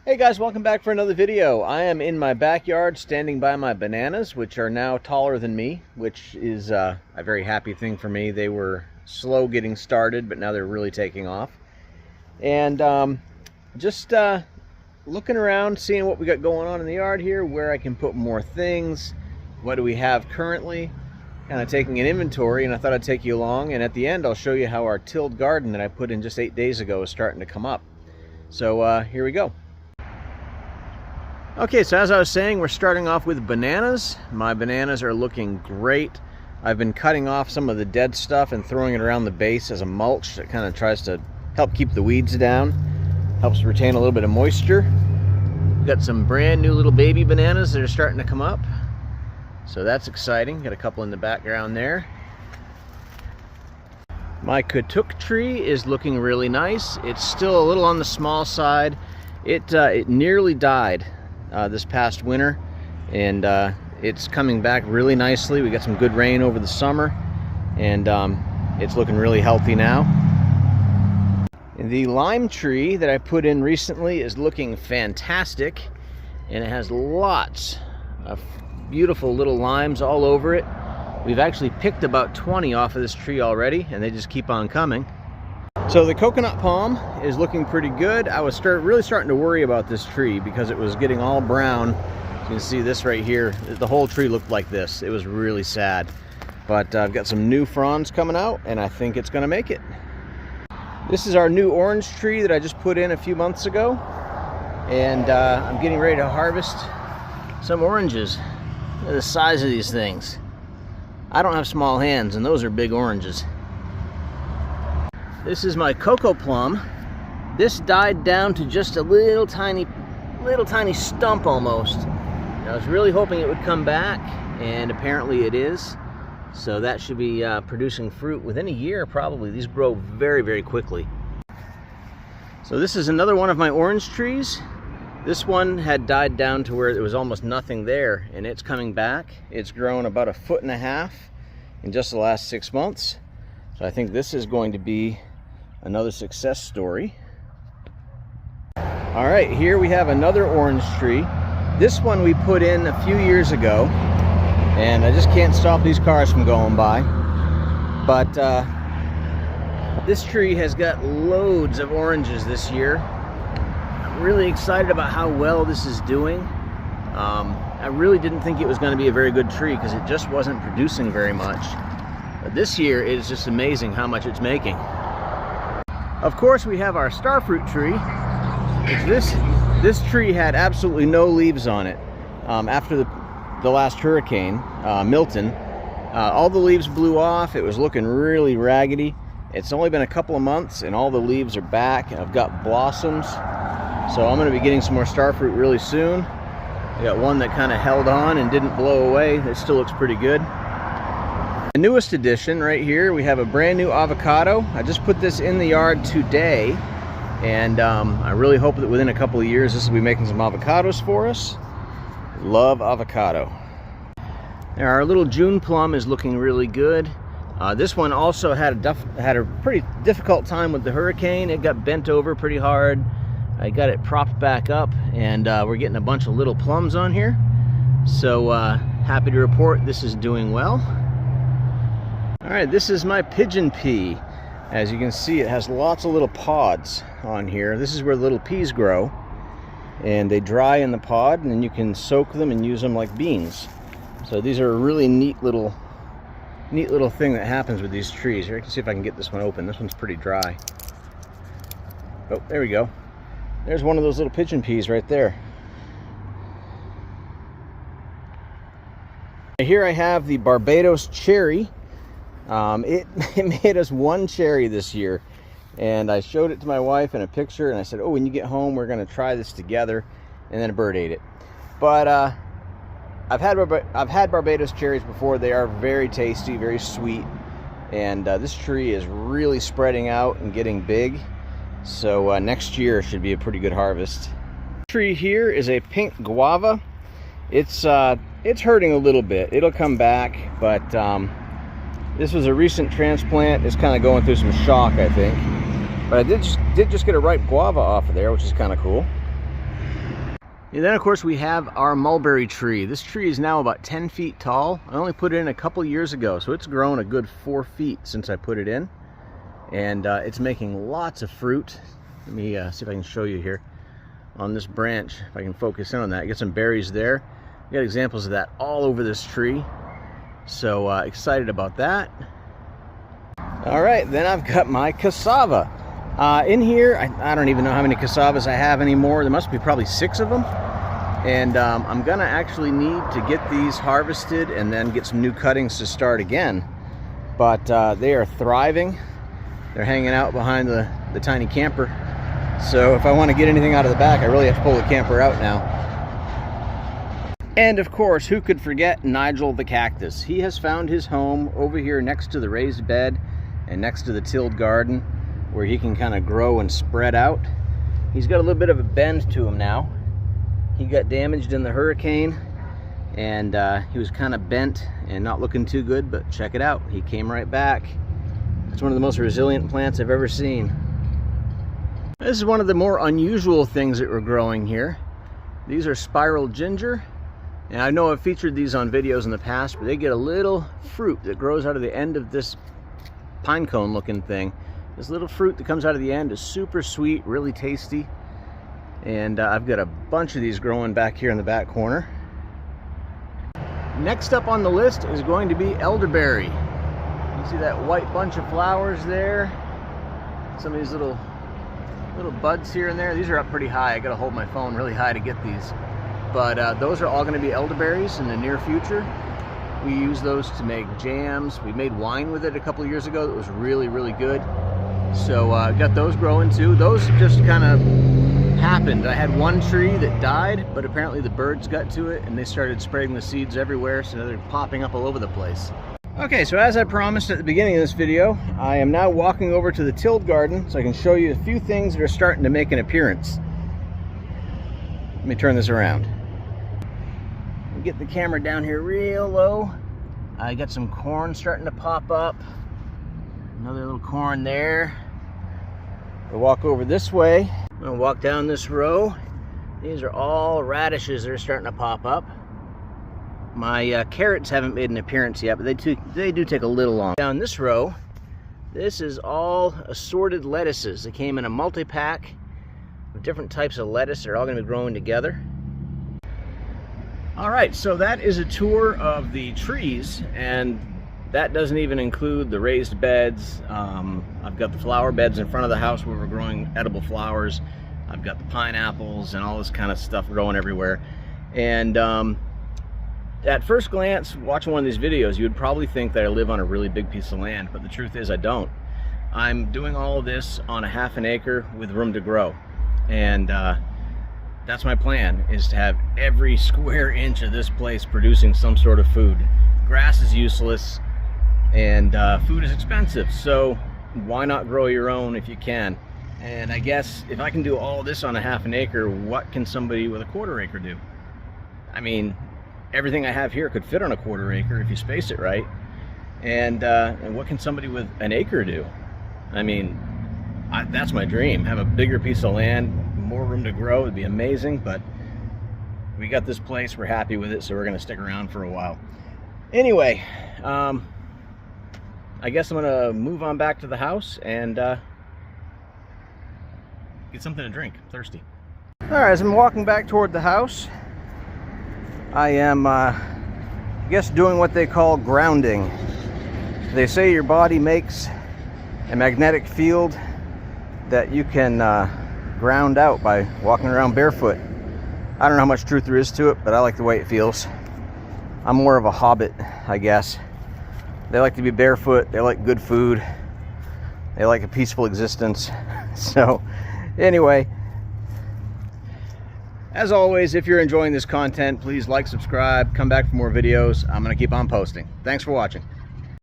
Hey guys, welcome back for another video. I am in my backyard standing by my bananas, which are now taller than me, which is a very happy thing for me. They were slow getting started, but now they're really taking off. And just looking around, seeing what we got going on in the yard here, where I can put more things, what do we have currently, kind of taking an inventory, and I thought I'd take you along. And at the end, I'll show you how our tilled garden that I put in just 8 days ago is starting to come up. So here we go. Okay, so as I was saying, we're starting off with bananas. My bananas are looking great. I've been cutting off some of the dead stuff and throwing it around the base as a mulch. It kind of tries to help keep the weeds down, helps retain a little bit of moisture. We've got some brand new little baby bananas that are starting to come up, so that's exciting. Got a couple in the background there. My Katuk tree is looking really nice. It's still a little on the small side. It nearly died this past winter, and it's coming back really nicely. We got some good rain over the summer, and it's looking really healthy now. And the lime tree that I put in recently is looking fantastic, and it has lots of beautiful little limes all over it. We've actually picked about 20 off of this tree already, and they just keep on coming. So the coconut palm is looking pretty good. I was really starting to worry about this tree because it was getting all brown. You can see this right here. The whole tree looked like this. It was really sad. But I've got some new fronds coming out, and I think it's going to make it. This is our new orange tree that I just put in a few months ago. And I'm getting ready to harvest some oranges. Look at the size of these things. I don't have small hands, and those are big oranges. This is my cocoa plum. This died down to just a little tiny stump almost. I was really hoping it would come back, and apparently it is. So that should be producing fruit within a year probably. These grow very, very quickly. So this is another one of my orange trees. This one had died down to where there was almost nothing there, and it's coming back. It's grown about 1.5 feet in just the last 6 months. So I think this is going to be another success story. All right, here we have another orange tree. This one we put in a few years ago, and I just can't stop these cars from going by. But this tree has got loads of oranges this year. I'm really excited about how well this is doing. I really didn't think it was going to be a very good tree because it just wasn't producing very much. But this year it is just amazing how much it's making. Of course, we have our starfruit tree. This tree had absolutely no leaves on it after the last hurricane, Milton. All the leaves blew off. It was looking really raggedy. It's only been a couple of months, and all the leaves are back. I've got blossoms, so I'm going to be getting some more starfruit really soon. I got one that kind of held on and didn't blow away. It still looks pretty good. The newest addition right here, we have a brand new avocado. I just put this in the yard today, and I really hope that within a couple of years this will be making some avocados for us. Love avocado. Now, our little June plum is looking really good. This one also had a pretty difficult time with the hurricane. It got bent over pretty hard. I got it propped back up, and we're getting a bunch of little plums on here. So happy to report this is doing well. Alright, this is my pigeon pea. As you can see, it has lots of little pods on here. This is where the little peas grow, and they dry in the pod, and then you can soak them and use them like beans. So these are a really neat little thing that happens with these trees. Here, I can see if I can get this one open. This one's pretty dry. Oh, there we go. There's one of those little pigeon peas right there. Here I have the Barbados cherry. It made us one cherry this year, and I showed it to my wife in a picture, and I said, oh, when you get home we're going to try this together, and then a bird ate it. But I've had Barbados cherries before. They are very tasty, very sweet, and this tree is really spreading out and getting big, so next year should be a pretty good harvest. The tree here is a pink guava. It's hurting a little bit. It'll come back, but this was a recent transplant. It's kind of going through some shock, I think. But I did just get a ripe guava off of there, which is kind of cool. And then of course we have our mulberry tree. This tree is now about 10 feet tall. I only put it in a couple years ago, so it's grown a good 4 feet since I put it in. And it's making lots of fruit. Let me see if I can show you here on this branch, if I can focus in on that. Get some berries there. We got examples of that all over this tree. So excited about that. All right, then I've got my cassava. In here, I don't even know how many cassavas I have anymore. There must be probably 6 of them. And I'm gonna actually need to get these harvested and then get some new cuttings to start again. But they are thriving. They're hanging out behind the tiny camper. So if I want to get anything out of the back, I really have to pull the camper out now. And of course, who could forget Nigel the cactus? He has found his home over here next to the raised bed and next to the tilled garden, where he can kind of grow and spread out. He's got a little bit of a bend to him now. He got damaged in the hurricane, and he was kind of bent and not looking too good, but check it out, he came right back. It's one of the most resilient plants I've ever seen. This is one of the more unusual things that we're growing here. These are spiral ginger, and I know I've featured these on videos in the past, but they get a little fruit that grows out of the end of this pine cone looking thing. This little fruit that comes out of the end is super sweet, really tasty. And I've got a bunch of these growing back here in the back corner. Next up on the list is going to be elderberry. You see that white bunch of flowers there? Some of these little buds here and there. These are up pretty high. I gotta hold my phone really high to get these. But those are all gonna be elderberries in the near future. We use those to make jams. We made wine with it a couple of years ago that was really, really good. So got those growing too. Those just kind of happened. I had one tree that died, but apparently the birds got to it and they started spreading the seeds everywhere, so they're popping up all over the place. Okay, so as I promised at the beginning of this video, I am now walking over to the tilled garden so I can show you a few things that are starting to make an appearance. Let me turn this around. Get the camera down here real low. I got some corn starting to pop up. Another little corn there. We'll walk over this way. I'm gonna walk down this row. These are all radishes that are starting to pop up. My carrots haven't made an appearance yet, but they do take a little long. Down this row, this is all assorted lettuces. They came in a multi-pack of different types of lettuce. They're all gonna be growing together. All right, so that is a tour of the trees, and that doesn't even include the raised beds. I've got the flower beds in front of the house where we're growing edible flowers. I've got the pineapples and all this kind of stuff growing everywhere. And at first glance, watching one of these videos, you would probably think that I live on a really big piece of land, but the truth is I don't. I'm doing all of this on a ½ an acre with room to grow. And that's my plan, is to have every square inch of this place producing some sort of food. Grass is useless and food is expensive, so why not grow your own if you can? And I guess if I can do all this on a ½ an acre, what can somebody with a ¼ acre do? I mean, everything I have here could fit on a ¼ acre if you space it right. And what can somebody with an acre do? I mean, that's my dream. Have a bigger piece of land, more room to grow, would be amazing, but we got this place, we're happy with it, so we're gonna stick around for a while. Anyway, I guess I'm gonna move on back to the house and get something to drink. I'm thirsty. All right, as I'm walking back toward the house, I am, I guess, doing what they call grounding. They say your body makes a magnetic field that you can ground out by walking around barefoot. I don't know how much truth there is to it, but I like the way it feels. I'm more of a hobbit, I guess. They like to be barefoot, they like good food, they like a peaceful existence. So anyway, as always, if you're enjoying this content, please like, subscribe, come back for more videos. I'm gonna keep on posting. Thanks for watching.